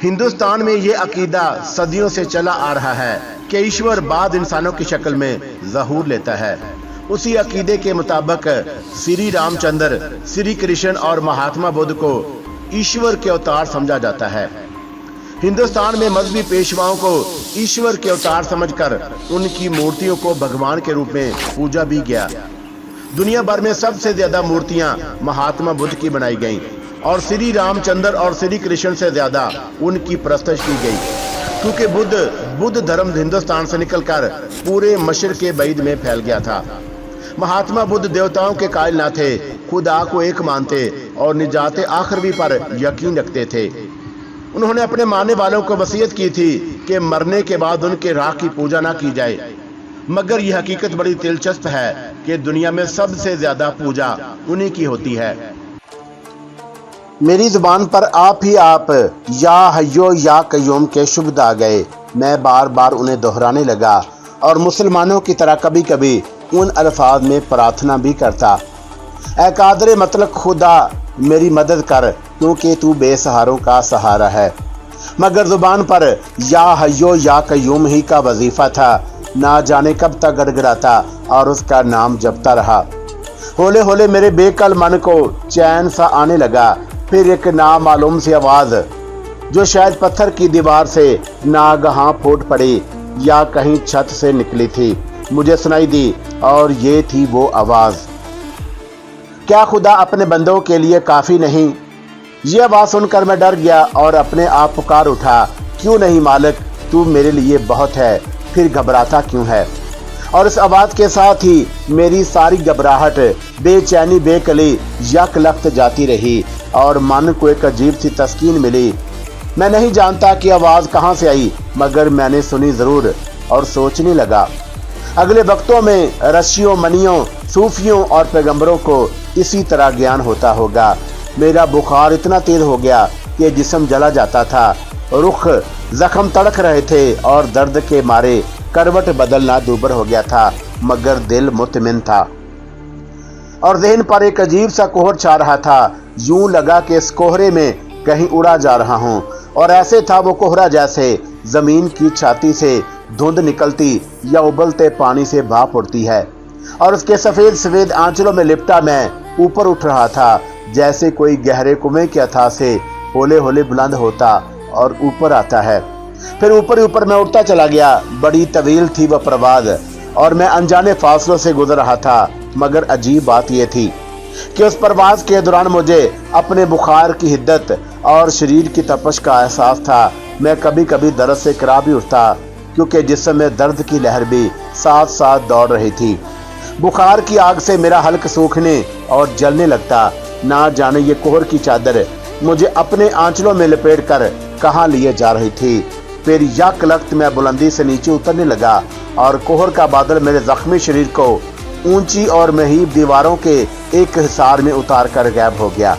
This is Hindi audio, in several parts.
हिंदुस्तान में ये अकीदा सदियों से चला आ रहा है कि ईश्वर बाद इंसानों की शक्ल में ज़हूर लेता है। उसी अकीदे के मुताबिक श्री रामचंद्र, श्री कृष्ण और महात्मा बुद्ध को ईश्वर के अवतार समझा जाता है। हिंदुस्तान में मजहबी पेशवाओं को ईश्वर के अवतार समझकर उनकी मूर्तियों को भगवान के रूप में पूजा भी गया। दुनिया भर में सबसे ज्यादा मूर्तियां महात्मा बुद्ध की बनाई गईं और श्री रामचंद्र और श्री कृष्ण से ज्यादा उनकी प्रस्तुत की गई, क्योंकि बुद्ध धर्म हिंदुस्तान से निकलकर पूरे मशरिक़ बैद में फैल गया था। महात्मा बुद्ध देवताओं के कायल न थे, खुदा को एक मानते और निजात आखिरवी पर यकीन रखते थे। उन्होंने अपने मानने वालों को वसीयत की थी कि मरने के बाद उनके राख की पूजा ना की जाए, मगर यह हकीकत बड़ी दिलचस्प है कि दुनिया में सबसे ज्यादा पूजा उन्हीं की होती है। मेरी जुबान पर आप ही आप या हय्यो या कय्यूम के शब्द आ गए। मैं बार बार उन्हें दोहराने लगा और मुसलमानों की तरह कभी कभी उन अल्फाज में प्रार्थना भी करता, ऐ कादरे मतलब खुदा मेरी मदद कर, क्योंकि तू बेसहारों का सहारा है। मगर जुबान पर या हय्यो या कय्यूम ही का वजीफा था। ना जाने कब तक गड़गड़ाता और उसका नाम जपता रहा। होले होले मेरे बेकल मन को चैन सा आने लगा। फिर एक नामालूम सी आवाज, जो शायद पत्थर की दीवार से नागहां फूट पड़ी या कहीं छत से निकली थी, मुझे सुनाई दी, और ये थी वो आवाज, क्या खुदा अपने बंदों के लिए काफी नहीं? ये आवाज सुनकर मैं डर गया और अपने आप पुकार उठा, क्यों नहीं मालिक, तू मेरे लिए बहुत है, फिर घबराता क्यों है? और इस आवाज के साथ ही मेरी सारी घबराहट, बेचैनी, बेकली यकलख्त जाती रही और मन को एक अजीब सी तस्कीन मिली। मैं नहीं जानता कि आवाज कहाँ से आई, मगर मैंने सुनी जरूर और सोचने लगा। अगले वक्तों में रशियों, मनियों, सूफियों और पैगंबरों को इसी तरह ज्ञान होता होगा। मेरा बुखार इतना तेज हो गया कि जिस्म जला जाता था, रुख जख्म तड़क रहे थे और दर्द के मारे करवट बदलना दूबर हो गया था, मगर दिल मुतमिन था और ज़हन पर एक अजीब सा कोहर छा रहा था। यूं लगा कि इस कोहरे में कहीं उड़ा जा रहा हूं, और ऐसे था वो कोहरा जैसे जमीन की छाती से धुंध निकलती या उबलते पानी से भाप उड़ती है, और उसके सफेद सफेद आंचलों में लिपटा मैं ऊपर उठ रहा था, जैसे कोई गहरे कुएं के अथाह से होले होले बुलंद होता और ऊपर आता है। फिर ऊपर ही ऊपर मैं उठता चला गया। बड़ी तवील थी वह प्रवाद और मैं अनजाने फासलों से गुजर रहा था, मगर अजीब बात यह थी कि उस परवाज के दौरान मुझे अपने बुखार की हिद्दत और शरीर की तपश का एहसास था। मैं कभी कभी दर्द से करा भी उठता, क्योंकि जिस्म में दर्द की लहर भी साथ साथ दौड़ रही थी। बुखार की आग से मेरा हल्क सूखने और जलने लगता। ना जाने ये कोहर की चादर मुझे अपने आंचलों में लपेट कर कहाँ लिए जा रही थी। फिर यकलख्त मैं बुलंदी से नीचे उतरने लगा और कोहर का बादल मेरे जख्मी शरीर को ऊंची और महीब दीवारों के एक हिसार में उतार कर गायब हो गया।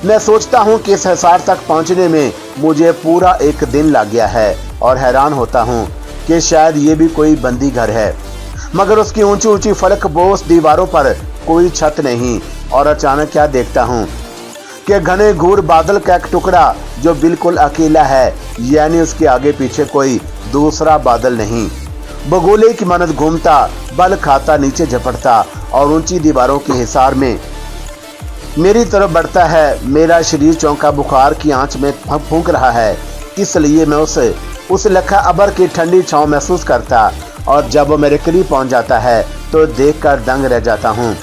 मैं सोचता हूँ कि इस हिसार तक पहुँचने में मुझे पूरा एक दिन लग गया है और हैरान होता हूँ कि शायद ये भी कोई बंदी घर है, मगर उसकी ऊंची ऊंची फलक बोस दीवारों पर कोई छत नहीं। और अचानक क्या देखता हूँ कि घने घूर बादल का एक टुकड़ा जो बिल्कुल अकेला है, यानी उसके आगे पीछे कोई दूसरा बादल नहीं, बगोले की मानद घूमता, बल खाता, नीचे झपटता और ऊंची दीवारों के हिसार में मेरी तरफ बढ़ता है। मेरा शरीर चौंका बुखार की आंच में फूंक रहा है, इसलिए मैं उस लखा अबर की ठंडी छांव महसूस करता, और जब वो मेरे करीब पहुंच जाता है तो देखकर दंग रह जाता हूं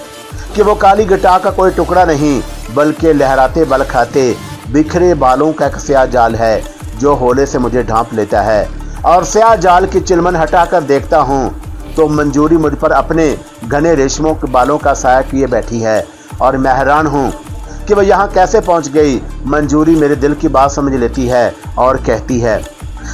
कि वो काली घटा का कोई टुकड़ा नहीं, बल्कि लहराते बल खाते बिखरे बालों का एक स्याह जाल है जो होले से मुझे ढांप लेता है। और स्याह जाल की चिलमन हटाकर देखता हूं तो मंजूरी मुझ पर अपने घने रेशमों के बालों का साया किए बैठी है, और मैं हैरान हूं कि वह यहाँ कैसे पहुंच गई। मंजूरी मेरे दिल की बात समझ लेती है और कहती है,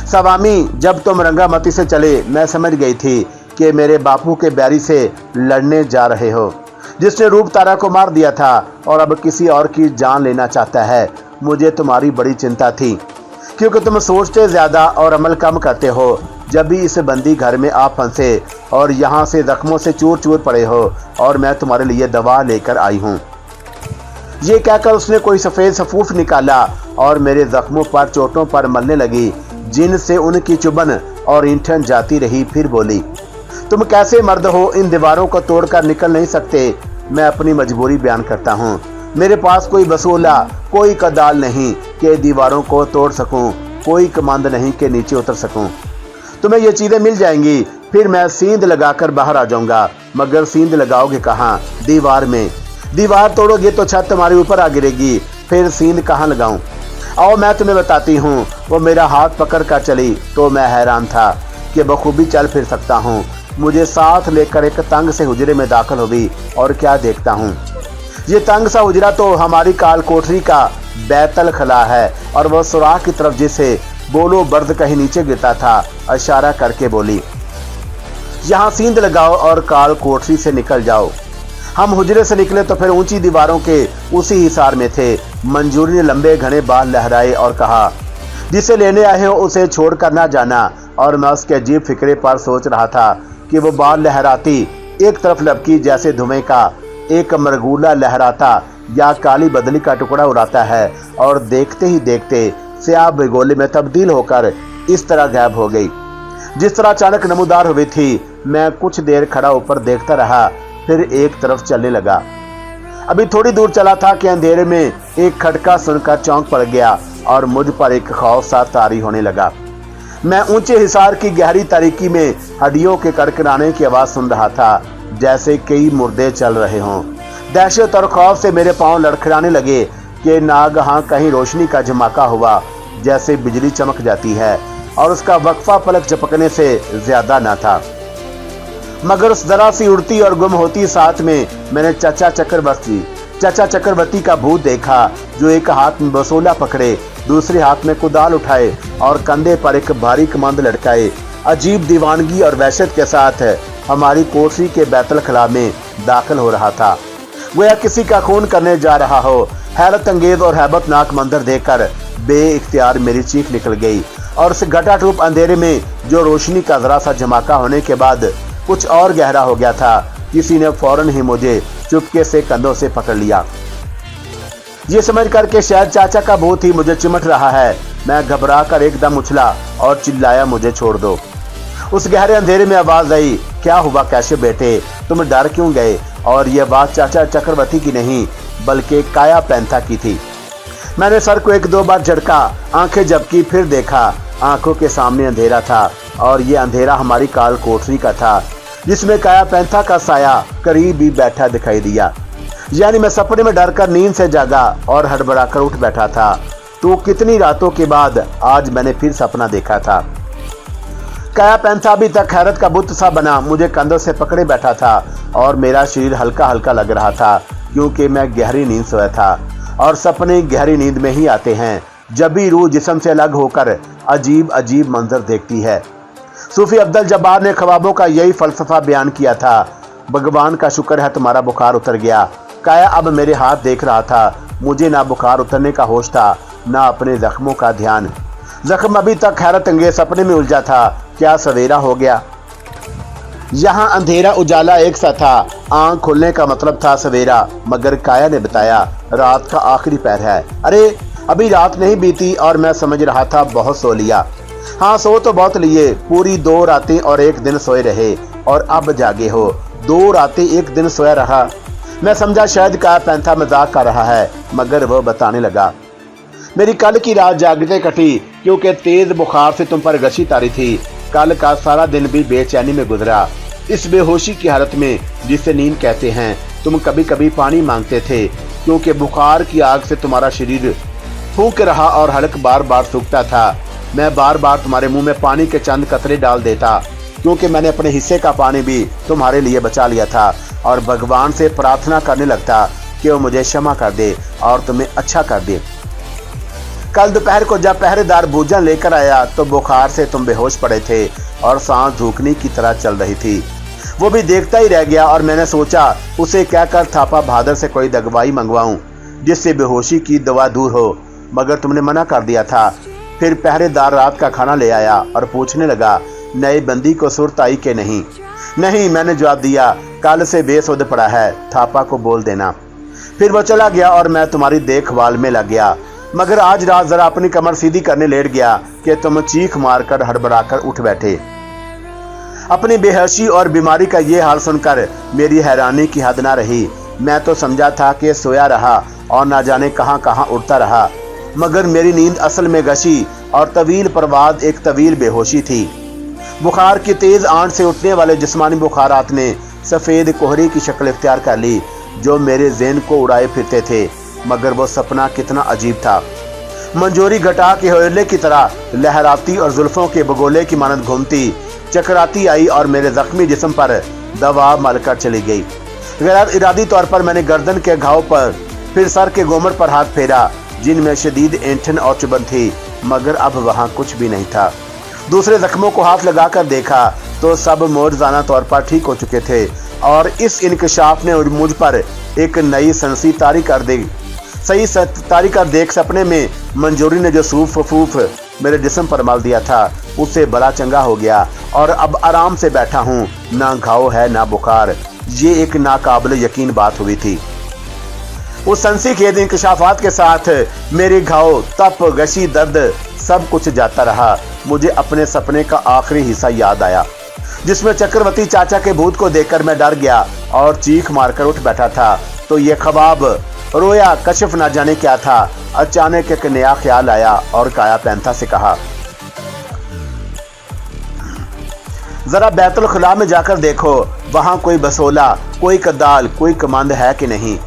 सवामी, जब तुम रंगामती से चले मैं समझ गई थी कि मेरे बापू के बैरी से लड़ने जा रहे हो, जिसने रूप तारा को मार दिया था और अब किसी और की जान लेना चाहता है। मुझे तुम्हारी बड़ी चिंता थी, क्योंकि तुम सोचते ज्यादा और अमल कम करते हो। जब भी इस बंदी घर में आप फंसे और यहाँ से जख्मों से चूर चूर पड़े हो, और मैं तुम्हारे लिए दवा लेकर आई हूँ। ये कहकर उसने कोई सफेद सफूफ निकाला और मेरे जख्मों पर चोटों पर मलने लगी, जिनसे उनकी चुभन और ईंठन जाती रही। फिर बोली, तुम कैसे मर्द हो, इन दीवारों को तोड़कर निकल नहीं सकते? मैं अपनी मजबूरी बयान करता हूँ। मेरे पास कोई वसूला, कोई कदाल नहीं कि दीवारों को तोड़ सकूं, कोई कमांड नहीं कि नीचे उतर सकूं। तुम्हें ये चीजें मिल जाएंगी, फिर मैं सींध लगाकर बाहर आ जाऊंगा। मगर सींध लगाओगे कहाँ? दीवार में। दीवार तोड़ोगे तो छत तुम्हारे ऊपर आ गिरेगी, फिर सींध कहाँ लगाऊं? आओ मैं तुम्हें बताती हूँ। वो मेरा हाथ पकड़ कर चली तो मैं हैरान था कि बखूबी चल फिर सकता हूँ। मुझे साथ लेकर एक तंग से हुजरे में दाखिल हुई और क्या देखता हूँ, ये तंग सा हुजरा तो हमारी काल कोठरी का बैतल खला है और वह सुराख की तरफ जिसे बोलो बर्द कहीं नीचे गिरता था, इशारा करके बोली, यहाँ सींध लगाओ और काल कोठरी से निकल जाओ। हम हुजरे से निकले तो फिर ऊंची दीवारों के उसी हिसार में थे। मंजूरी ने लंबे घने बाल लहराए और कहा, जिसे लेने आए हो उसे छोड़कर ना जाना। और मैं उसके अजीब फिक्रे पर सोच रहा था कि वो बाल लहराती एक तरफ लपकी जैसे धुएं का एक मरगूला लहराता या काली बदली का टुकड़ा उड़ाता है, और देखते ही देखते स्याह बेगोले में तब्दील होकर इस तरह गायब हो गई जिस तरह अचानक नमूदार हुई थी। मैं कुछ देर खड़ा ऊपर देखता रहा, फिर एक तरफ चलने लगा। अभी थोड़ी दूर चला था कि अंधेरे में एक खटका सुनकर चौंक पड़ गया और मुझ पर एक खौफ सा तारी होने लगा। मैं ऊंचे हिसार की गहरी तारीकी में हड्डियों के कड़कड़ाने की आवाज सुन रहा था, जैसे कई मुर्दे चल रहे हों। दहशत और खौफ से मेरे पांव लड़खड़ाने लगे कि नागहां कहीं रोशनी का झमाका हुआ, जैसे बिजली चमक जाती है, और उसका वक्फा पलक झपकने से ज्यादा न था। मगर उस जरा सी उड़ती और गुम होती साथ में मैंने चाचा चक्रवर्ती का भूत देखा, जो एक हाथ में बसोला पकड़े, दूसरे हाथ में कुदाल उठाए और कंधे पर एक भारी कमंद लटकाए अजीब दीवानगी और वहशत के साथ हमारी कोठरी के बैतल खला में दाखिल हो रहा था। गोया किसी का खून करने जा रहा हो। हैरत अंगेज और हैबतनाक मंजर देखकर बेइख्तियार मेरी चीख निकल गई, और उस घटाटूप अंधेरे में जो रोशनी का जरा सा झमाका होने के बाद कुछ और गहरा हो गया था, किसी ने फौरन ही मुझे चुपके से कंधों से पकड़ लिया। ये समझ कर के शायद चाचा का भूत ही मुझे चिमट रहा है, मैं घबरा कर एकदम उछला और चिल्लाया, मुझे छोड़ दो। उस गहरे अंधेरे में आवाज आई, क्या हुआ कैसे बेटे, तुम डर क्यों गए? और यह बात चाचा चक्रवर्ती की नहीं बल्कि काया पैंथा की थी। मैंने सर को एक दो बार झटका, आंखें झपकी, फिर देखा। आंखों के सामने अंधेरा था, और ये अंधेरा हमारी काल कोठरी का था, जिसमें काया पैंथा का साया करीब ही बैठा दिखाई दिया। यानी मैं सपने में डरकर नींद से जागा और हड़बड़ाकर उठ बैठा था। तो कितनी रातों के बाद आज मैंने फिर सपना देखा था। काया पैंथा अभी तक हैरत का बुत सा बना मुझे कंधों से पकड़े बैठा था, और मेरा शरीर हल्का हल्का लग रहा था, क्योंकि मैं गहरी नींद सोया था, और सपने गहरी नींद में ही आते हैं जब भी रूह जिस्म से अलग होकर अजीब अजीब मंजर देखती है। सूफी अब्दुल जब्बार ने ख्वाबों का यही फलसफा बयान किया था। भगवान का शुक्र है तुम्हारा बुखार उतर गया। काया अब मेरे हाथ देख रहा था। मुझे ना बुखार उतरने का होश था, ना अपने जख्मों का ध्यान। जख्म अभी तक हैरत अंगेज सपने में उलझा था। क्या सवेरा हो गया? यहाँ अंधेरा उजाला एक सा था। आंख खुलने का मतलब था सवेरा, मगर काया ने बताया रात का आखिरी पहर है। अरे अभी रात नहीं बीती और मैं समझ रहा था बहुत सो लिया। हाँ, सो तो बहुत लिए, पूरी 2 रातें और 1 दिन सोए रहे, और अब जागे हो। 2 रातें 1 दिन सोया रहा। मैं समझा शायद काया पैंथा मजाक कर रहा है, मगर वह बताने लगा, मेरी कल की रात जागते कटी, क्योंकि तेज बुखार से तुम पर गशी तारी थी। कल का सारा दिन भी बेचैनी में गुजरा। इस बेहोशी की हालत में, जिसे नींद कहते हैं, तुम कभी कभी पानी मांगते थे, क्योंकि बुखार की आग से तुम्हारा शरीर फूंक रहा और हलक बार बार सूखता था। मैं बार बार तुम्हारे मुंह में पानी के चंद कतरे डाल देता, क्योंकि मैंने अपने हिस्से का पानी भी तुम्हारे लिए बचा लिया था, और भगवान से प्रार्थना करने लगता कि वो मुझे क्षमा कर दे और तुम्हें अच्छा कर दे। कल दोपहर को जब पहरेदार भोजन लेकर आया तो बुखार से तुम बेहोश पड़े थे और सांस धूकनी की तरह चल रही थी। वो भी देखता ही रह गया, और मैंने सोचा उसे कहकर थापा बहादुर से कोई दवाई मंगवाऊं जिससे बेहोशी की दवा दूर हो, मगर तुमने मना कर दिया था। फिर पहरेदार रात का खाना ले आया और पूछने लगा, नए बंदी को सुरत आई के नहीं? नहीं, मैंने जवाब दिया, कल से बेसुध पड़ा है, थापा को बोल देना। फिर वो चला गया और मैं तुम्हारी देखभाल में लग गया। मगर आज रात जरा अपनी कमर सीधी करने लेट गया कि तुम चीख मारकर हड़बड़ाकर उठ बैठे। अपनी बेहोशी और बीमारी का ये हाल सुनकर मेरी हैरानी की हद ना रही। मैं तो समझा था कि सोया रहा और ना जाने कहां कहां उड़ता रहा, मगर मेरी नींद असल में गशी और तवील परवाद एक तवील बेहोशी थी। बुखार की तेज आंट से उठने वाले जिस्मानी बुखारात ने सफेद कोहरे की शक्ल इख्तियार कर ली जो मेरे ज़हन को उड़ाए फिरते थे। मगर वो सपना कितना अजीब था। मंजूरी घटा के हवेले की तरह लहराती और जुल्फों के बगोले की मानद घूमती चकराती आई और मेरे जख्मी जिस्म पर दवा मलकर चली गई। गैर इरादी तौर पर मैंने गर्दन के घाव पर फिर सर के गोमर पर हाथ फेरा जिनमें शदीद ऐंठन और चुभन थी, मगर अब वहां कुछ भी नहीं था। दूसरे जख्मों को हाथ लगाकर देखा तो सब मौजूदाना तौर पर ठीक हो चुके थे और इस इंकशाफ ने मुझ पर एक नई सनसी तारी कर दी। सही तारी कर देख सपने में मंजूरी ने जो सूफ फूफ मेरे जिस्म पर मल दिया था उससे बड़ा चंगा हो गया और अब आराम से बैठा हूँ। ना घाव है ना बुखार। ये एक नाकाबिल यकीन बात हुई थी। उस सनसी खेद इंकशाफात के साथ मेरे घाव तप गशी दर्द सब कुछ जाता रहा। मुझे अपने सपने का आखिरी हिस्सा याद आया जिसमें चक्रवर्ती चाचा के भूत को देखकर मैं डर गया और चीख मारकर उठ बैठा था। तो ये ख्वाब रोया कशिफ ना जाने क्या था। अचानक एक नया ख्याल आया और काया पैंथा से कहा, जरा बैतुल खुला में जाकर देखो, वहां कोई बसोला, कोई कदाल, कोई कमंद है कि नहीं।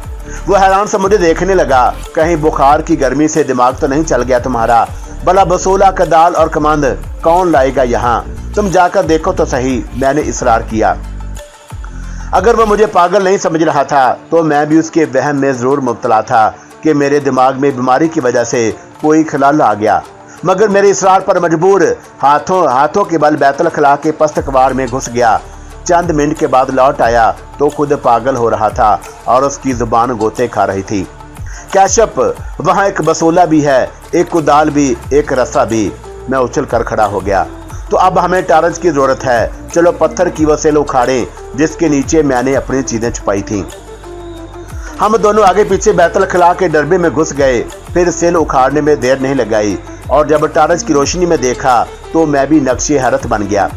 वो हैरान से मुझे देखने लगा। कहीं बुखार की गर्मी से दिमाग तो नहीं चल गया तुम्हारा? भला बसोला, कदाल और कमंद कौन लाएगा यहाँ? तुम जाकर देखो तो सही। मैंने इसरार किया। अगर वो मुझे पागल नहीं समझ रहा था तो मैं भी उसके वहम में जरूर मुब्तला था कि मेरे दिमाग में बीमारी की वजह से कोई खलाल आ गया। मगर मेरे इसरार पर मजबूर हाथों के बल बैतुल खला के पस्त कबाड़ में घुस गया। चंद मिनट के बाद लौट आया तो खुद पागल हो रहा था और उसकी जुबान गोते खा रही थी। कैशप, वहां एक बसोला भी है, एक कुदाल भी, एक रस्सा भी। मैं उछल कर खड़ा हो गया। तो अब हमें टारज की जरूरत है। चलो पत्थर की वो सेल उखाड़े जिसके नीचे मैंने अपनी चीजें छुपाई थी। हम दोनों आगे पीछे बैतुल खला के डरबे में घुस गए। फिर सेल उखाड़ने में देर नहीं लगाई और जब टारज की रोशनी में देखा तो मैं भी नक्शे हैरत बन गया।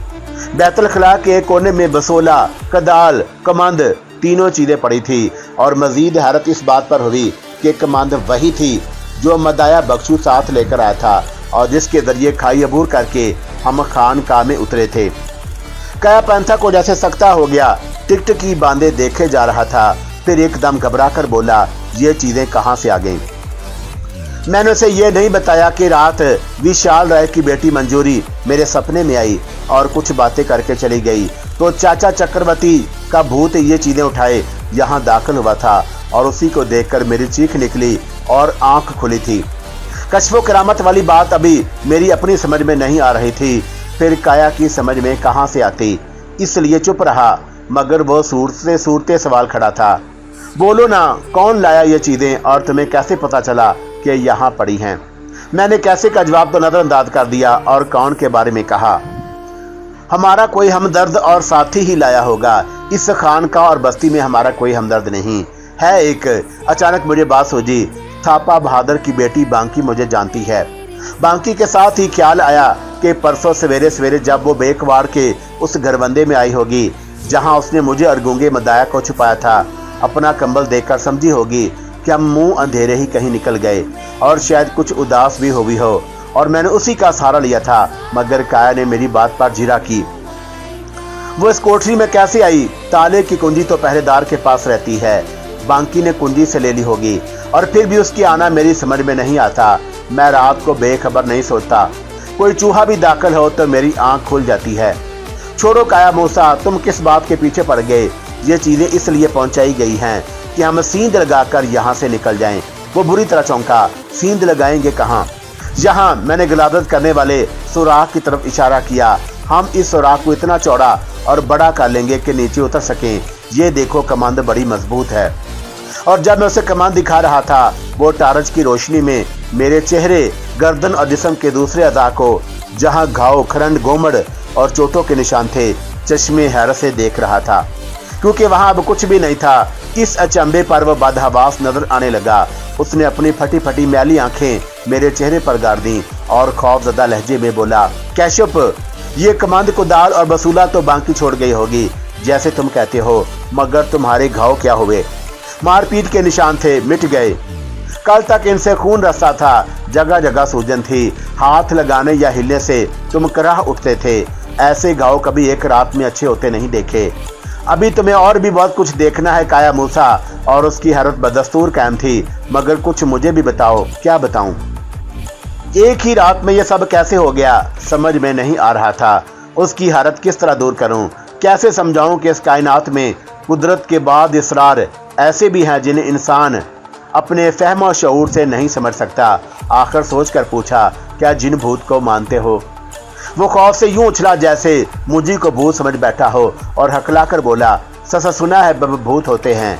बैतुल खला के कोने में बसोला, कदाल, कमंद तीनों चीजें पड़ी थी और मजीद हैरत इस बात पर हुई कि कमंद वही थी जो मदाया बख्शू साथ लेकर आया था और जिसके जरिए खाई अबूर करके हम खानकाह में उतरे थे। काया पैंथा को जैसे सख्ता हो गया, टिकटकी बांधे देखे जा रहा था। फिर एकदम घबरा कर बोला, ये चीजें कहां से आ गईं? मैंने उसे ये नहीं बताया कि रात विशाल राय की बेटी मंजूरी मेरे सपने में आई और कुछ बातें करके चली गई तो चाचा चक्रवर्ती का भूत ये चीजें उठाए यहाँ दाखिल हुआ था और उसी को देखकर मेरी चीख निकली और आंख खुली थी। कश्फो करामत वाली बात अभी मेरी अपनी समझ में नहीं आ रही थी, फिर काया की समझ में कहां से आती, इसलिए चुप रहा। मगर वो सूरते सवाल खड़ा था। बोलो ना, कौन लाया ये चीजें और तुम्हें कैसे पता चला कि यहाँ पड़ी हैं? मैंने कैसे का जवाब तो नजरअंदाज कर दिया और कौन के बारे में कहा। हमारा कोई हमदर्द और साथी ही लाया होगा। इस खानकाह और बस्ती में हमारा कोई हमदर्द नहीं है। एक अचानक मुझे बात सूझी। थापा बहादुर की बेटी बांकी मुझे जानती है। बांकी के साथ ही ख्याल आया कि परसों सवेरे सवेरे जब वो बेकवाड़ के उस घरबंदे में आई होगी जहां उसने मुझे और गूंगे मदाया को छुपाया था, अपना कंबल देखकर समझी होगी कि हम मुंह अंधेरे ही कहीं निकल गए और शायद कुछ उदास भी हुई हो और मैंने उसी का सहारा लिया था। मगर काया ने मेरी बात पर जीरा की। वो इस कोठरी में कैसे आई? ताले की कुंजी तो पहरेदार के पास रहती है। बांकी ने कुंजी से ले ली होगी और फिर भी उसकी आना मेरी समझ में नहीं आता। मैं रात को बेखबर नहीं सोता। कोई चूहा भी दाखिल हो तो मेरी आंख खुल जाती है। छोड़ो काया मूसा, तुम किस बात के पीछे पड़ गए? ये चीजें इसलिए पहुंचाई गई हैं कि हम सींध लगाकर यहाँ से निकल जाएं। वो बुरी तरह चौंका। सींध लगाएंगे कहाँ? यहाँ। मैंने गिलादत करने वाले सुराख की तरफ इशारा किया। हम इस सुराख को इतना चौड़ा और बड़ा कर लेंगे कि नीचे उतर सकें। ये देखो, कमांद बड़ी मजबूत है। और जब मैं उसे कमान दिखा रहा था वो टारज की रोशनी में मेरे चेहरे, गर्दन और जिस्म के दूसरे अज़ा को, जहां घाव, खरंड, गोमड़ और चोटों के निशान थे, चश्मे हैरत से देख रहा था। क्योंकि वहां अब कुछ भी नहीं था। इस अचंभे पर वह बदहवास नजर आने लगा। उसने अपनी फटी फटी मैली आंखें मेरे चेहरे पर गाड़ दी और खौफजदा लहजे में बोला, कैशप, ये कमांड कुदाल और बसूला तो बाकी छोड़ गई होगी जैसे तुम कहते हो, मगर तुम्हारे घाव क्या हुए? मारपीट के निशान थे, मिट गए। कल तक इनसे खून रसा था, जगह जगह सूजन थी, हाथ लगाने या हिलने से तुम कराह उठते थे। ऐसे घाव कभी एक रात में अच्छे होते नहीं देखे। अभी तुम्हें और भी बहुत कुछ देखना है काया मूसा। और उसकी हरत बदस्तूर कायम थी, मगर कुछ मुझे भी बताओ। क्या बताऊं? एक ही रात में यह सब कैसे हो गया, समझ में नहीं आ रहा था। उसकी हरत किस तरह दूर करूं? कैसे समझाऊं कि इस कायनात में कुदरत के बाद इसरार ऐसे भी हैं जिन्हें इंसान अपने फहम और शऊर से नहीं समझ सकता। आखिर सोच कर पूछा, क्या जिन भूत को मानते हो? वो खौफ से यूं उछला जैसे मुझी को भूत समझ बैठा हो और हकला कर बोला, ससा सुना है भूत होते हैं।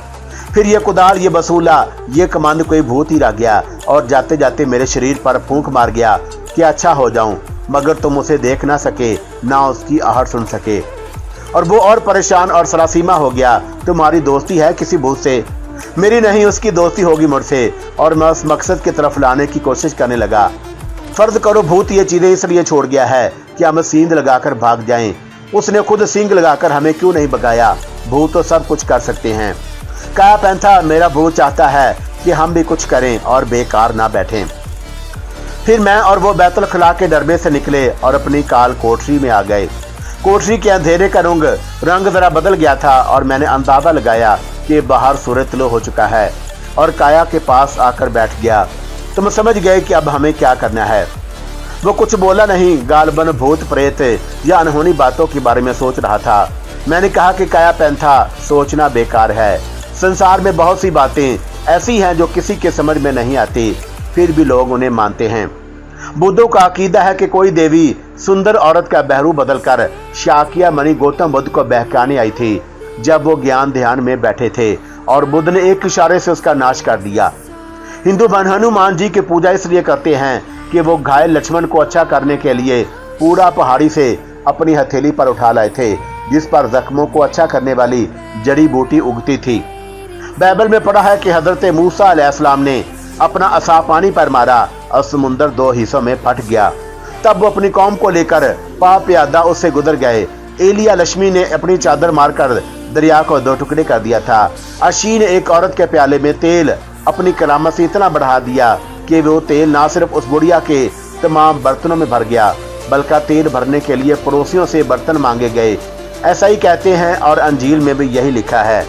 फिर ये कुदाल, ये बसूला, ये कमांड कोई भूत ही रह गया और जाते जाते मेरे शरीर पर फूंक मार गया कि अच्छा हो जाऊं, मगर तुम उसे देख ना सके, ना उसकी आहट सुन सके। और वो और परेशान और सरासीमा हो गया। तुम्हारी दोस्ती है किसी भूत से? मेरी नहीं, उसकी दोस्ती होगी मुझसे। और मैं उस मकसद की तरफ लाने की कोशिश करने लगा। फर्ज करो भूत ये चीजें इसलिए छोड़ गया है कि हम सींग लगाकर भाग जाएं। उसने खुद सींग लगाकर हमें क्यों नहीं भगाया? भूत तो सब कुछ कर सकते हैं। काया पैंथा, मेरा भूत चाहता है कि हम भी कुछ करें और बेकार ना बैठें। फिर मैं और वो बैतुल खला के दरबे से निकले और अपनी काल कोठरी में आ गए। कोठरी के अंधेरे का रंग जरा बदल गया था और मैंने अंदाजा लगाया कि बाहर सूरज तुलो हो चुका है और काया के पास आकर बैठ गया। तुम समझ गए कि अब हमें क्या करना है। वो कुछ बोला नहीं, गालबन भूत प्रेत या अनहोनी बातों के बारे में सोच रहा था। मैंने कहा कि काया पैंथा, सोचना बेकार है। संसार में बहुत सी बातें ऐसी हैं जो किसी के समझ में नहीं आती, फिर भी लोग उन्हें मानते हैं। बुद्धों का अकीदा है कि कोई देवी सुंदर औरत का बहरू बदलकर शाकिया मणि गौतम बुद्ध को बहकाने आई थी जब वो ज्ञान ध्यान में बैठे थे, और बुद्ध ने एक इशारे से उसका नाश कर दिया। हिंदू हनुमान जी की पूजा इसलिए करते हैं कि वो घायल लक्ष्मण को अच्छा करने के लिए पूरा पहाड़ी से अपनी हथेली पर उठा लाए थे, जिस पर जख्मों को अच्छा करने वाली जड़ी बूटी उगती थी। बाइबल में पढ़ा है कि हजरत मूसा अलैहिस्सलाम ने अपना असा पानी पर मारा और समुंदर दो हिस्सों में फट गया। तब वो अपनी कौम को लेकर पाप्यादा उससे गुजर गए। एलिया लक्ष्मी ने अपनी चादर मारकर दरिया को दो टुकड़े कर दिया था। अशी ने एक औरत के प्याले में तेल अपनी करामत से इतना बढ़ा दिया कि वो तेल ना सिर्फ उस बुढ़िया के तमाम बर्तनों में भर गया, बल्कि तेल भरने के लिए पड़ोसियों से बर्तन मांगे गए। ऐसा ही कहते हैं और अंजील में भी यही लिखा है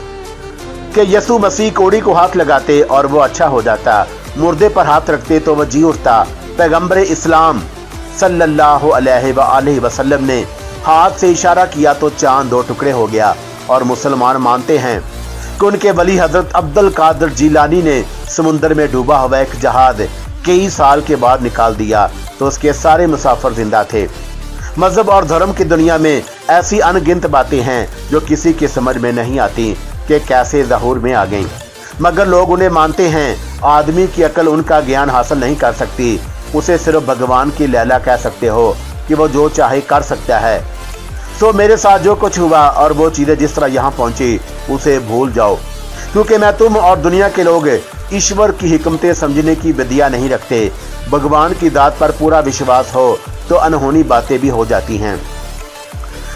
कि यसु मसीह कोड़ी को हाथ लगाते और वो अच्छा हो जाता, मुर्दे पर हाथ रखते तो वह जी उठता। पैगंबर इस्लाम सल्लल्लाहु अलैहि वसल्लम ने हाथ से इशारा किया तो चांद दो टुकड़े हो गया। और मुसलमान मानते हैं कि उनके वली हजरत अब्दुल कादिर जिलानी ने समुद्र में डूबा हुआ एक जहाज कई साल के बाद निकाल दिया तो उसके सारे मुसाफिर जिंदा थे। मजहब और धर्म की दुनिया में ऐसी अनगिनत बातें हैं जो किसी की समझ में नहीं आती कि कैसे ज़हूर में आ गईं, मगर लोग उन्हें मानते हैं। आदमी की अकल उनका ज्ञान हासिल नहीं कर सकती। उसे सिर्फ भगवान की लैला कह सकते हो कि वो जो चाहे कर सकता है। तो मेरे साथ जो कुछ हुआ और वो चीज़ें जिस तरह यहाँ पहुँची उसे भूल जाओ, क्योंकि मैं तुम और दुनिया के लोग ईश्वर की हिकमतें समझने की विद्या नहीं रखते। भगवान की दात पर पूरा विश्वास हो तो अनहोनी बातें भी हो जाती हैं।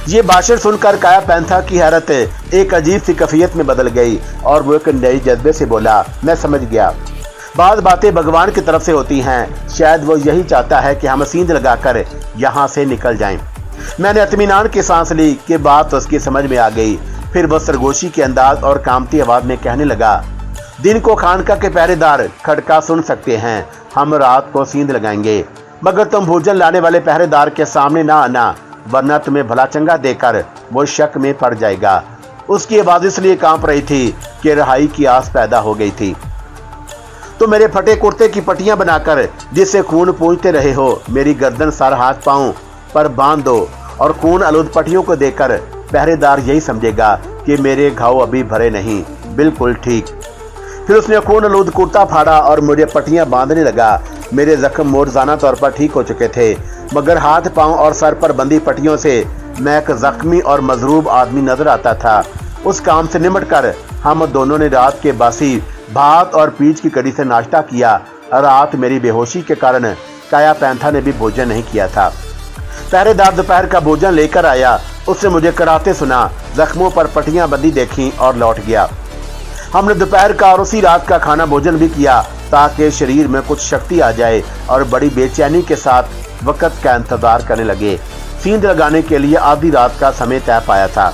ये भाषण सुनकर काया पैंथा की हैरत एक अजीब सी कैफियत में बदल गई और वो एक नई जज्बे से बोला, मैं समझ गया, बाद बातें भगवान की तरफ से होती हैं। शायद वो यही चाहता है कि हम सींध लगाकर यहाँ से निकल जाएं। मैंने इत्मीनान की सांस ली कि बात तो उसकी समझ में आ गई। फिर वो सरगोशी के अंदाज और कामती आवाज में कहने लगा, दिन को खानका के पहरेदार खड़का सुन सकते हैं, हम रात को सींध लगाएंगे, मगर तुम भोजन लाने वाले पहरेदार के सामने ना आना, वरना तुम्हें भला चंगा देकर वो शक में पड़ जाएगा। उसकी आवाज इसलिए कांप रही थी कि रिहाई की आस पैदा हो गई थी। तो मेरे फटे कुर्ते की पट्टियां बनाकर जिससे खून पूंछते रहे हो, मेरी गर्दन सर हाथ पांव पर बांध दो और खून आलूद पट्टियों को देकर पहरेदार यही समझेगा कि मेरे घाव अभी भरे नहीं। बिल्कुल ठीक। फिर उसने खून आलूद कुर्ता फाड़ा और मुझे पट्टियां बांधने लगा। मेरे जख्म मोर्जाना तौर पर ठीक हो चुके थे, मगर हाथ पांव और सर पर बंधी पट्टियों से मैं एक जख्मी और मजरूब आदमी नजर आता था। उस काम से निमट कर हम दोनों ने रात के बासी भात और पीच की कड़ी से नाश्ता किया। रात मेरी बेहोशी के कारण काया पैंथा ने भी भोजन नहीं किया था। पहरेदार दोपहर का भोजन लेकर आया। उसने मुझे कराते सुना, जख्मों पर पट्टियां बंधी देखी और लौट गया। हमने दोपहर का और उसी रात का खाना भोजन भी किया ताकि शरीर में कुछ शक्ति आ जाए और बड़ी बेचैनी के साथ वक्त का इंतजार करने लगे। सींद लगाने के लिए आधी रात का समय तय पाया था।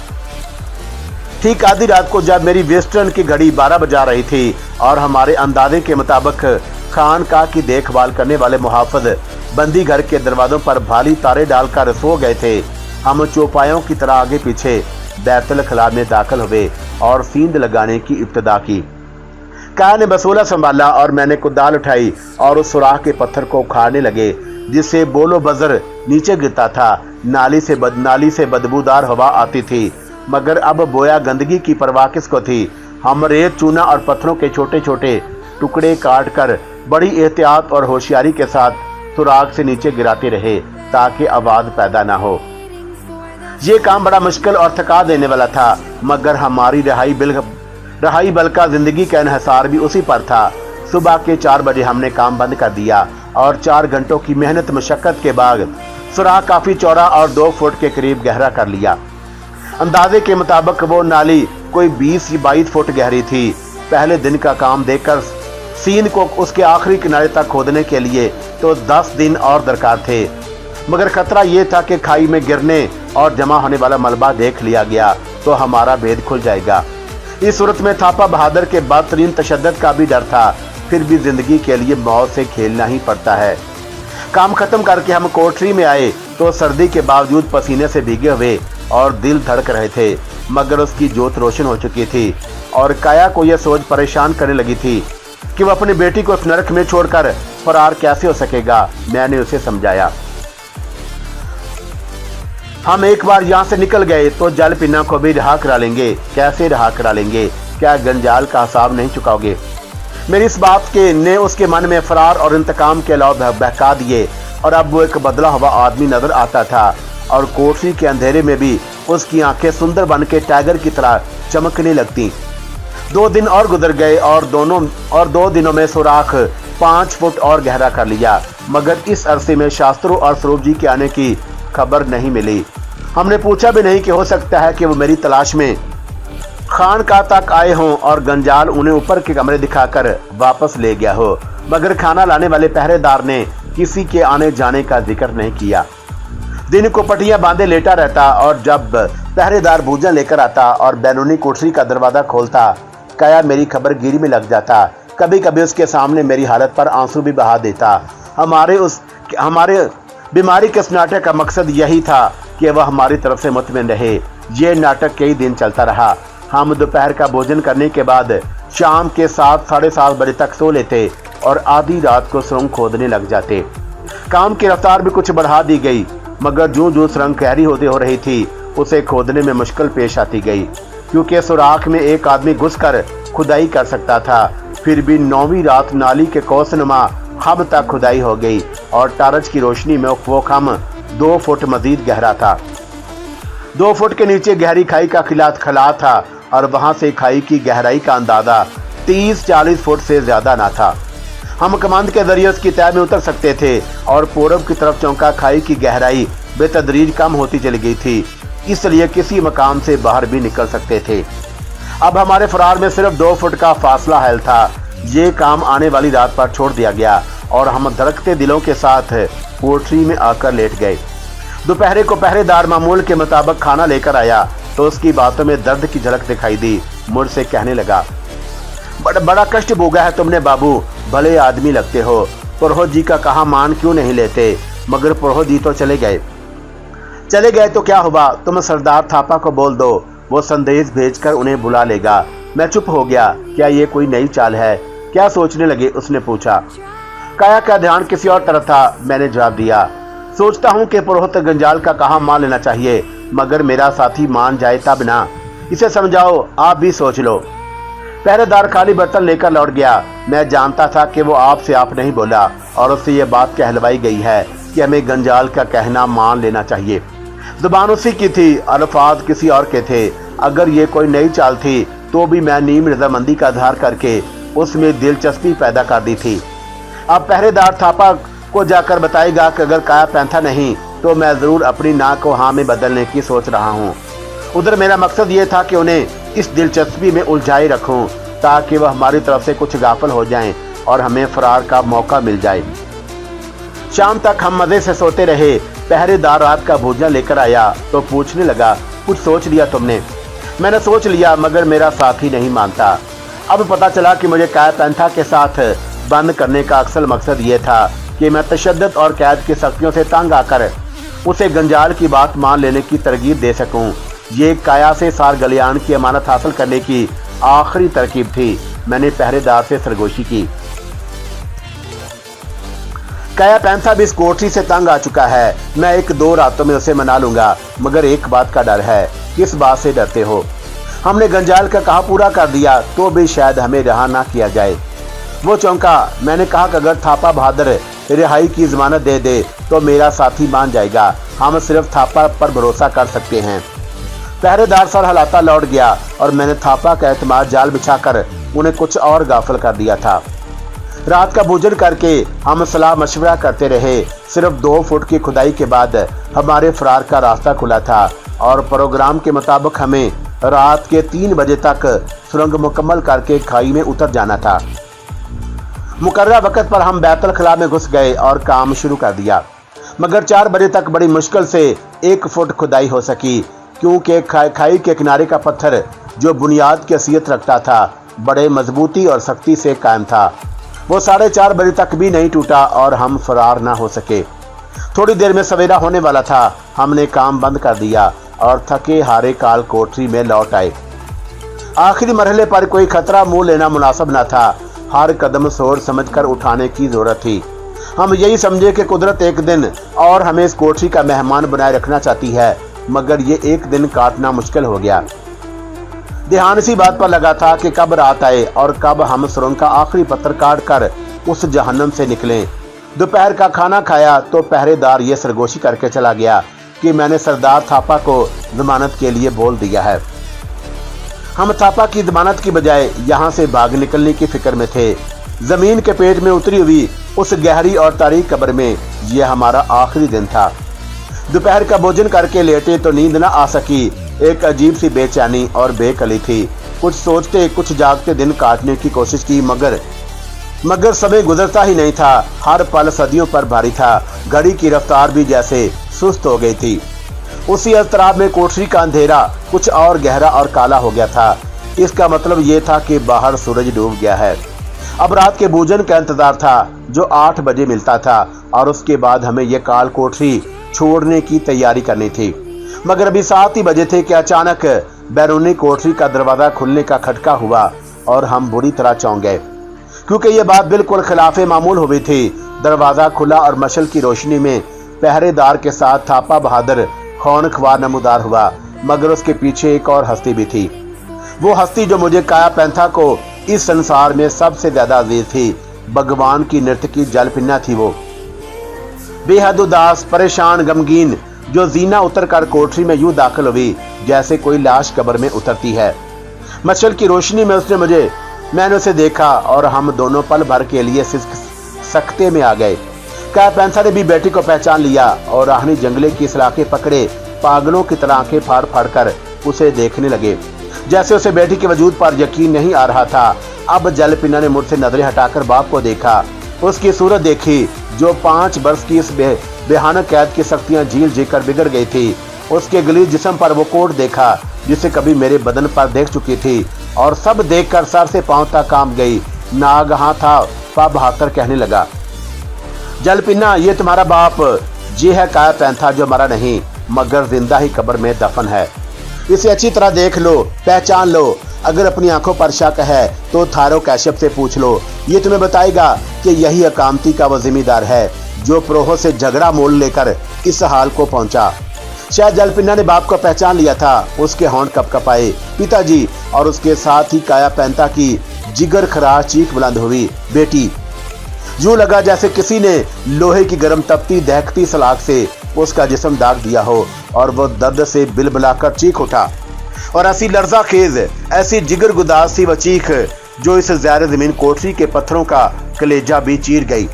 ठीक आधी रात को जब मेरी वेस्टर्न की घड़ी 12 बजा रही थी और हमारे अंदाजे के मुताबिक खानकाह की देखभाल करने वाले मुहाफिज बंदी घर के दरवाजों पर भारी तारे डालकर सो गए थे, हम चौपायों की तरह आगे पीछे बैतुल खला में दाखिल हुए और सींद लगाने की इब्तिदा की। काया ने बसूला संभाला और मैंने कुदाल उठाई और उस सुराख के पत्थर को उखाड़ने लगे जिससे बोलो बजर नीचे गिरता था। नाली से बदबूदार हवा आती थी, मगर अब बोया गंदगी की परवाह किसको थी। हम रेत, चूना और पत्थरों के छोटे छोटे टुकड़े काट कर बड़ी एहतियात और होशियारी के साथ सुराख से नीचे गिराते रहे ताकि आवाज पैदा ना हो। ये काम बड़ा मुश्किल और थका देने वाला था, मगर हमारी रहाई बल का जिंदगी का इन्हिसार भी उसी पर था। सुबह के 4 बजे हमने काम बंद कर दिया और 4 घंटों की मेहनत मशक्कत के बाद सुराख काफी चौड़ा और 2 फुट के करीब गहरा कर लिया। अंदाजे के मुताबिक वो नाली कोई 20 या 22 फुट गहरी थी। पहले दिन का काम देखकर सीन को उसके आखिरी किनारे तक खोदने के लिए तो 10 दिन और दरकार थे, मगर खतरा यह था कि खाई में गिरने और जमा होने वाला मलबा देख लिया गया तो हमारा भेद खुल जाएगा। इस सूरत में थापा बहादुर के बदतरीन तशद्दुद का भी डर था। फिर भी जिंदगी के लिए मौत से खेलना ही पड़ता है। काम खत्म करके हम कोठरी में आए तो सर्दी के बावजूद पसीने से भीगे हुए और दिल धड़क रहे थे, मगर उसकी जोत रोशन हो चुकी थी और काया को यह सोच परेशान करने लगी थी कि वह अपनी बेटी को इस नरक में छोड़कर फरार कैसे हो सकेगा। मैंने उसे समझाया, हम एक बार यहाँ से निकल गए तो जल पिन्ना को भी रहा करा लेंगे। कैसे रहा करा लेंगे? क्या गंजाल का हिसाब नहीं चुकाओगे? मेरी इस बात के ने उसके मन में फरार और इंतकाम के अलावा बहका दिए और अब वो एक बदला हुआ आदमी नजर आता था और कोठरी के अंधेरे में भी उसकी आंखें सुंदर बन के टाइगर की तरह चमकने लगती। 2 दिन और गुजर गए और 2 दिनों में सुराख 5 फुट और गहरा कर लिया, मगर इस अरसे में शास्त्रों और स्वरूप जी के आने की खबर नहीं मिली। हमने पूछा भी नहीं कि हो सकता है कि वो मेरी तलाश में खानकाह तक आए हों और गंजाल उन्हें ऊपर के कमरे दिखाकर वापस ले गया हो, मगर खाना लाने वाले पहरेदार ने किसी के आने जाने का जिक्र नहीं किया। दिन को पट्टियां बांधे लेटा रहता और जब पहरेदार भोजन लेकर आता और बैरूनी कोठरी का दरवाजा खोलता, काया मेरी खबरगिरी में लग जाता। कभी कभी उसके सामने मेरी हालत पर आंसू भी बहा देता। हमारे बीमारी के इस नाटक का मकसद यही था कि वह हमारी तरफ से मुतमिन रहे। ये नाटक कई दिन चलता रहा। हम दोपहर का भोजन करने के बाद शाम के 7 साढ़े 7 बजे तक सो लेते और आधी रात को सुरंग खोदने लग जाते। काम की रफ्तार भी कुछ बढ़ा दी गई, मगर जो सुरंग गहरी हो रही थी उसे खोदने में मुश्किल पेश आती गई, क्योंकि सुराख में एक आदमी घुसकर खुदाई कर सकता था। फिर भी 9वीं रात नाली के कौसनुमा खम तक खुदाई हो गई और टार्च की रोशनी में वो खम 2 फुट मजीद गहरा था। 2 फुट के नीचे गहरी खाई का खला था और वहां से खाई की गहराई का अंदाजा 30-40 फुट से ज्यादा ना था। हम कमांड के जरिए उसकी तह में उतर सकते थे और पूरब की तरफ चौंका खाई की गहराई बेतदरीज कम होती चली गई थी, इसलिए किसी मकाम से बाहर भी निकल सकते थे। अब हमारे फरार में सिर्फ 2 फुट का फासला है था। ये काम आने वाली रात पर छोड़ दिया गया और हम धड़कते दिलों के साथ कोठरी में आकर लेट गए। दोपहर को पहरेदार मामूल के मुताबिक खाना लेकर आया तो उसकी बातों में दर्द की झलक दिखाई दी। मुझसे कहने लगा, बड़ा कष्ट भोगा है तुमने बाबू, भले आदमी लगते हो। पुरोहित जी का कहा मान क्यों नहीं लेते? मगर पुरोहित जी तो चले गए तो क्या हुआ? तुम सरदार थापा को बोल दो, वो संदेश भेजकर उन्हें बुला लेगा। मैं चुप हो गया। क्या ये कोई नई चाल है? क्या सोचने लगे? उसने पूछा। काया का ध्यान किसी और तरफ था। मैंने जवाब दिया, सोचता हूँ कि पुरोहित गंजाल का कहा मान लेना चाहिए, मगर मेरा साथी मान जाए तब ना। इसे समझाओ, आप भी सोच लो। पहरेदार खाली बर्तन लेकर लौट गया। मैं जानता था कि वो आपसे आप नहीं बोला और उससे ये बात कहलवाई गई है कि हमें गंजाल का कहना मान लेना चाहिए। जुबान उसी की थी, अल्फाज किसी और के थे, अगर ये कोई नई चाल थी तो भी मैं नीम रजामंदी का आधार करके उसमें दिलचस्पी पैदा कर दी थी। अब पहरेदार थापा को जाकर बताएगा कि अगर काया पैंथा नहीं तो मैं जरूर अपनी ना को हाँ में बदलने की सोच रहा हूँ। उधर मेरा मकसद ये था कि उन्हें इस दिलचस्पी में उलझाए रखूं ताकि वह हमारी तरफ से कुछ गाफिल हो जाएं और हमें फरार का मौका मिल जाए। शाम तक हम मजे से सोते रहे। पहरेदार रात का भोजन लेकर आया तो पूछने लगा, कुछ सोच लिया तुमने? मैंने सोच लिया, मगर मेरा साथी नहीं मानता। अब पता चला कि मुझे काया पैंथा के साथ बंद करने का असल मकसद ये था कि मैं तशद्दुद और कैद की सख्तियों से तंग आकर उसे गंजाल की बात मान लेने की तरगीब दे सकूं। ये काया से सार गलियान की अमानत हासिल करने की आखिरी तरकीब थी। मैंने पहरेदार से सरगोशी की। काया पैंथा भी इस कोठरी से तंग आ चुका है। मैं 1-2 रातों में उसे मना लूंगा, मगर एक बात का डर है। किस बात से डरते हो? हमने गंजाल का कहा पूरा कर दिया तो भी शायद हमें रिहा ना किया जाए। वो चौंका। मैंने कहा कि अगर थापा बहादुर रिहाई की जमानत दे दे तो मेरा साथी मान जाएगा। हम सिर्फ थापा पर भरोसा कर सकते हैं। पहरेदार सर हिलाता लौट गया और मैंने थापा का एतमाद जाल बिछाकर उन्हें कुछ और गाफिल कर दिया था। रात का भोजन करके हम सलाह मशवरा करते रहे। सिर्फ 2 फुट की खुदाई के बाद हमारे फरार का रास्ता खुला था और प्रोग्राम के मुताबिक हमें रात के 3 बजे तक सुरंग मुकम्मल करके खाई में उतर जाना था। मुकर्रर वक्त पर हम बैतुल खला में घुस गए और काम शुरू कर दिया, मगर 4 बजे तक बड़ी मुश्किल से 1 फुट खुदाई हो सकी, क्योंकि खाई के किनारे का पत्थर जो बुनियाद की हैसियत रखता था बड़े मजबूती और सख्ती से कायम था। वो 4:30 बजे तक भी नहीं टूटा और हम फरार ना हो सके। थोड़ी देर में सवेरा होने वाला था। हमने काम बंद कर दिया और थके हारे काल कोठरी में लौट आए। आखिरी मरहले पर कोई खतरा मुंह लेना मुनासिब न था। हर कदम सोच समझकर उठाने की जरूरत थी। हम यही समझे कि कुदरत एक दिन और हमें इस कोठरी का मेहमान बनाए रखना चाहती है, मगर ये एक दिन काटना मुश्किल हो गया। ध्यान इसी बात पर लगा था कि कब रात आए और कब हम सुरंग का आखिरी पत्थर काट कर उस जहन्नम से निकलें। दोपहर का खाना खाया तो पहरेदार ये सरगोशी करके चला गया कि मैंने सरदार थापा को जमानत के लिए बोल दिया है। हम थापा की जमानत की बजाय यहाँ से भाग निकलने की फिक्र में थे। जमीन के पेट में उतरी हुई उस गहरी और तारीक कब्र में यह हमारा आखिरी दिन था। दोपहर का भोजन करके लेटे तो नींद न आ सकी। एक अजीब सी बेचैनी और बेकली थी। कुछ सोचते कुछ जागते दिन काटने की कोशिश की, मगर समय गुजरता ही नहीं था। हर पल सदियों पर भारी था। घड़ी की रफ्तार भी जैसे सुस्त हो गई थी। उसी अस्तराब में कोठरी का अंधेरा कुछ और गहरा और काला हो गया था। इसका मतलब ये था कि बाहर सूरज डूब गया है। अब रात के भोजन का इंतजार था जो 8 बजे मिलता था और उसके बाद हमें यह काल कोठरी छोड़ने की तैयारी करनी थी। मगर अभी 7 ही बजे थे कि अचानक बैरूनी कोठरी का दरवाजा खुलने का खटका हुआ और हम बुरी तरह चौंक गए, क्योंकि यह बात बिल्कुल खिलाफे मामूल हुई थी। दरवाजा खुला और मशल की रोशनी में पहरेदार के साथ थापा बहादुर खौनख्वार नमूदार हुआ, मगर उसके पीछे एक और हस्ती भी थी। वो हस्ती जो मुझे काया पैंथा को इस संसार में सबसे ज्यादा अजीज थी। भगवान की नर्तकी जलपिन्ना थी। वो बेहद उदास, परेशान, गमगीन, जो जीना उतर कर कोठरी में यूं दाखिल हुई जैसे कोई लाश कब्र में उतरती है। मशल की रोशनी में मैंने उसे देखा और हम दोनों पल भर के लिए सकते में आ गए। काया पैंथा ने भी बेटी को पहचान लिया और आहनी जंगले की सलाखें पकड़े पागलों की तरह आंखें फाड़ फाड़ कर उसे देखने लगे, जैसे उसे बेटी के वजूद पर यकीन नहीं आ रहा था। अब जलपिन्ना ने मुझसे नजरें हटाकर बाप को देखा। उसकी सूरत देखी जो 5 बरस की इस बेहाना कैद की सख्तियां झील जीकर बिगड़ गई थी। उसके गलीज जिस्म पर वो कोट देखा जिसे कभी मेरे बदन पर देख चुकी थी और सब देखकर सर से पांव तक कांप गई। नागहां था बहादुर कहने लगा, जलपिन्ना, ये तुम्हारा बाप जी है काया पैंथा जो मरा नहीं मगर जिंदा ही कब्र में दफन है। इसे अच्छी तरह देख लो, पहचान लो। अगर अपनी आंखों पर शक है तो थारो कैशप से पूछ लो। ये तुम्हें बताएगा कि यही अकामती का वो जिम्मेदार है जो प्रोहो से झगड़ा मोल लेकर इस हाल को पहुंचा। शायद जलपिन्ना ने बाप को पहचान लिया था। उसके होंठ कपकपाए। पिताजी, और उसके साथ ही काया पैंथा की जिगर खराश चीख बुलंद हुई, बेटी। यूं लगा जैसे किसी ने लोहे की गर्म तपती दहकती सलाख से उसका जिस्म दाग दिया हो और वो दर्द से बिलबिलाकर चीख उठा। और ऐसी लर्जा खेज, ऐसी जिगर गुदाज सी वो चीख जो इस ज़ाहिर ज़मीन कोठरी के पत्थरों का कलेजा भी चीर गई।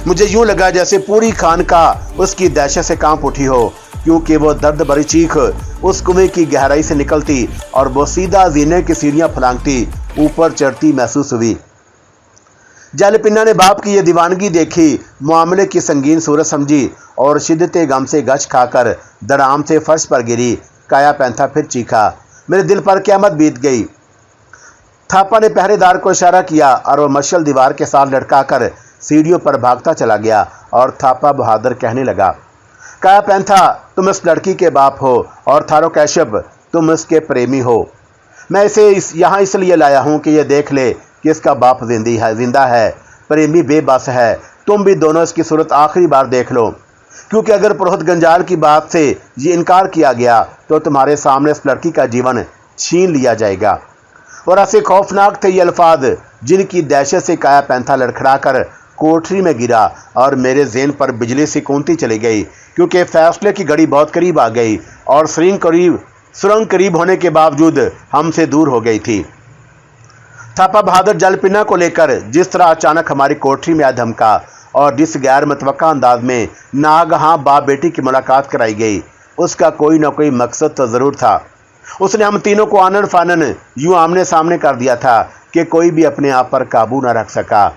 मुझे यूं लगा जैसे पूरी खानकाह उसकी दहशत से कांप उठी हो, क्योंकि वो दर्द भरी चीख उस कुएं की गहराई से निकलती और वो सीधा जीने की सीढ़ियां फलांगती ऊपर चढ़ती महसूस हुई। जलपिन्ना ने बाप की ये दीवानगी देखी, मामले की संगीन सूरत समझी और शिद्दत गम से गच खाकर धड़ाम से फर्श पर गिरी। काया पैंथा फिर चीखा। मेरे दिल पर क़यामत बीत गई। थापा ने पहरेदार को इशारा किया और वह मशल दीवार के साथ लटका कर सीढ़ियों पर भागता चला गया और थापा बहादुर कहने लगा, काया पैंथा, तुम इस लड़की के बाप हो और थारो कैशप, तुम इसके प्रेमी हो। मैं इसे यहाँ इसलिए लाया हूँ कि यह देख ले कि इसका बाप जिंदा है, प्रेमी बेबस है। तुम भी दोनों इसकी सूरत आखिरी बार देख लो, क्योंकि अगर पुरोहित गंजाल की बात से ये इनकार किया गया तो तुम्हारे सामने इस लड़की का जीवन छीन लिया जाएगा। और ऐसे खौफनाक थे ये अल्फाज जिनकी दहशत से काया पैंथा लड़खड़ा कर कोठरी में गिरा और मेरे ज़हन पर बिजली सी कूदती चली गई, क्योंकि फैसले की घड़ी बहुत करीब आ गई और सुरंग करीब होने के बावजूद हमसे दूर हो गई थी। थापा बहादुर जलपिन्ना को लेकर जिस तरह अचानक हमारी कोठरी में आ धमका और जिस गैर मतवक्का अंदाज में नागहां बाप बेटी की मुलाकात कराई गई, उसका कोई ना कोई मकसद तो ज़रूर था। उसने हम तीनों को आनन फानन यूं आमने सामने कर दिया था कि कोई भी अपने आप पर काबू न रख सका।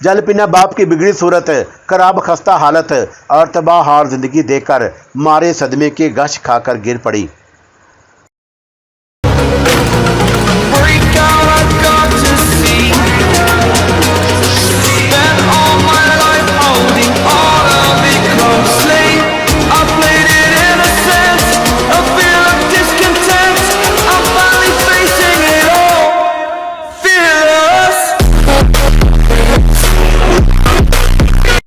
जलपिन्ना बाप की बिगड़ी सूरत, खराब खस्ता हालत और तबाह हार जिंदगी देखकर मारे सदमे के गश खाकर गिर पड़ी।